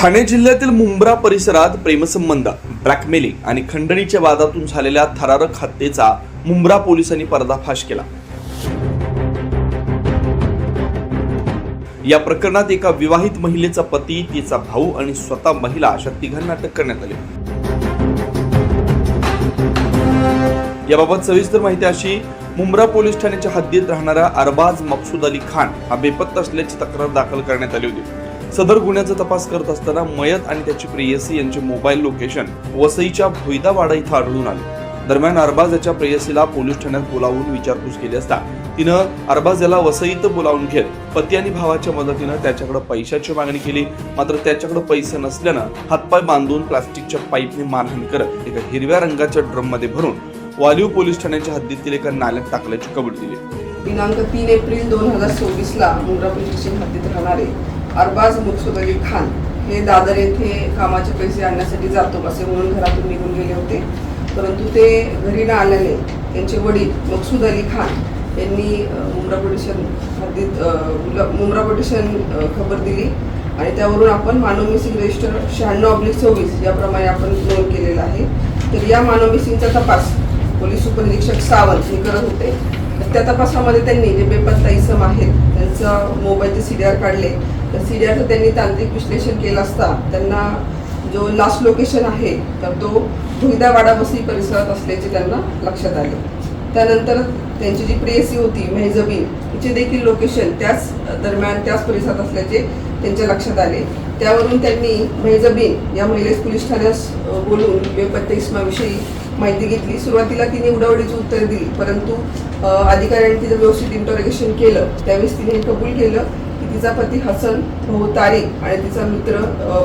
ठाणे जिल्ह्यातील मुंब्रा परिसरात प्रेमसंबंध, ब्लॅकमेलिंग आणि खंडणीच्या वादातून झालेल्या थरारक हत्येचा मुंब्रा पोलिसांनी पर्दाफाश केला। या प्रकरणात एका विवाहित महिलेचा पती, तिचा भाऊ आणि स्वतः महिला अशा तिघांना अटक करण्यात आली। याबाबत सविस्तर माहिती अशी, मुंब्रा पोलीस ठाण्याच्या हद्दीत राहणारा अरबाज मकसूद अली खान हा बेपत्ता असल्याची तक्रार दाखल करण्यात आली होती। सदर गुन्ह्याचा तपास करत असताना मयत आणि त्याची प्रेयसी यांचे मोबाईल लोकेशन वसईच्या भोईदावाडा इथं आढळून आले। दरम्यान अरबाज याच्या प्रेयसीला पोलीस ठाण्यात बोलावून विचारपूस केली असता तिनं अरबाज याला वसईत बोलावून घेत पती आणि भावाच्या मदतीनं त्याच्याकडे पैशाची मागणी केली। मात्र त्याच्याकडे पैसे नसल्यानं हातपाय बांधून प्लास्टिकच्या पाईपने मारहाण करत एका हिरव्या रंगाच्या ड्रममध्ये भरून वालीव पोलीस ठाण्याच्या हद्दीतील एका नाल्यात टाकल्याची कबुली दिली। दिनांक 3 एप्रिल 2024 ला मुंब्रा पोलीस स्टेशन हद्दीत राहणारे अरबाज मकसूद अली खान हे दादर येथे कामाचे पैसे आणण्यासाठी जातो असे म्हणून घरातून निघून गेले होते। परंतु ते घरी न आल्याने त्यांचे वडील मकसूद अली खान यांनी मुंब्रा पोलीस हद्दीत मुंब्रा पोलीस खबर दिली आणि त्यावरून आपण मानव मिसिंग रजिस्टर 96/24 याप्रमाणे आपण नोंद केलेला आहे। तर या मानव मिसिंगचा तपास पोलीस उपनिरीक्षक सावंत हे करत होते। त्या तपासामध्ये त्यांनी जे बेपत्ता इसम आहेत त्यांचा मोबाईलचे CDR काढले। त्या CDRचं त्यांनी तांत्रिक विश्लेषण केलं असता त्यांना जो लास्ट लोकेशन आहे तर तो भोईदावाडा वसई परिसरात असल्याचे त्यांना लक्षात आले। त्यानंतर त्यांची जी प्रेयसी होती मेहजबीन तिचे देखील लोकेशन त्याच दरम्यान त्याच परिसरात असल्याचे त्यांच्या लक्षात आले। त्यावरून त्यांनी मेहजबीन या महिलेस पोलीस ठाण्यास बोलून बेपत्ता इसमाविषयी माहिती घेतली। सुरुवातीला तिने उडावडीची उत्तर दिली, परंतु अधिकाऱ्यांनी तिचं व्यवस्थित इंटरोगेशन केलं त्यावेळेस तिने हे कबूल केलं की तिचा पती हसन भाऊ तारिक आणि तिचा मित्र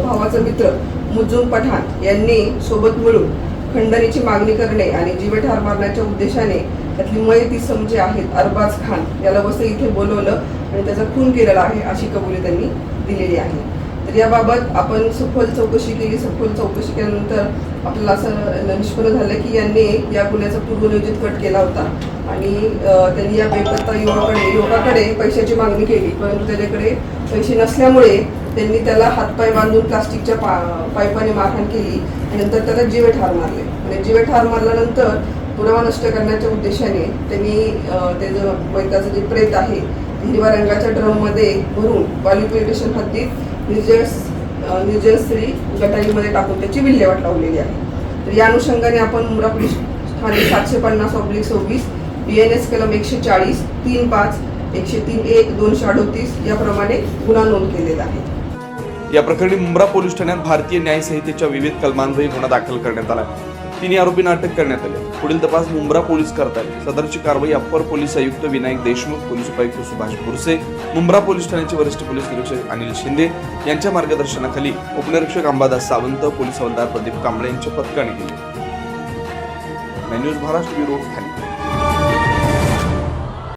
भावाचा मित्र मुजुम पठाण यांनी सोबत मिळून खंडणीची मागणी करणे आणि जीवे ठार मारण्याच्या उद्देशाने त्यातली मयत इसम जे आहेत अरबाज खान याला वसई इथे बोलवलं आणि त्याचा खून केलेला आहे अशी कबुली त्यांनी दिलेली आहे। तर याबाबत आपण सखोल चौकशी केली। सखोल चौकशी केल्यानंतर आपल्याला असं निष्पन्न झालं की यांनी या गुन्ह्याचा पूर्वनियोजित कट केला होता आणि त्यांनी या बेपत्ता युवकाकडे पैशाची मागणी केली, परंतु त्याच्याकडे पैसे नसल्यामुळे त्यांनी त्याला हातपाय बांधून प्लास्टिकच्या पाईपाने मारहाण केली आणि नंतर त्याला जीवे ठार मारले। आणि जीवे ठार मारल्यानंतर पुरावा नष्ट करण्याच्या उद्देशाने त्यांनी त्याचं मयताचं जे प्रेत आहे हिरव्या रंगाच्या ड्रममध्ये भरून वालीव पोलीस स्टेशन हद्दीत निर्जन स्त्री गटारीमध्ये टाकून त्याची विल्हेवाट लावलेली आहे। तर या अनुषंगाने आपण मुंब्रा पोलीस ठाणे 750/26 BNS कलम 140, 35, 103(1), 238 याप्रमाणे गुन्हा नोंद केलेला आहे। या प्रकरणी मुंब्रा पोलीस ठाण्यात भारतीय न्याय संहितेच्या विविध कलमांवरील गुन्हा दाखल करण्यात आला। 3 आरोपींना अटक करण्यात आली। पुढील तपास मुंब्रा पोलीस करतात। सदरची कारवाई अप्पर पोलीस आयुक्त विनायक देशमुख, पोलीस उपायुक्त सुभाष बुरसे, मुंब्रा पोलीस ठाण्याचे वरिष्ठ पोलीस निरीक्षक अनिल शिंदे यांच्या मार्गदर्शनाखाली उपनिरीक्षक अंबादास सावंत, पोलीस हवालदार प्रदीप कांबळे यांच्या पथकाने केली। News Maharashtra bureau Thane.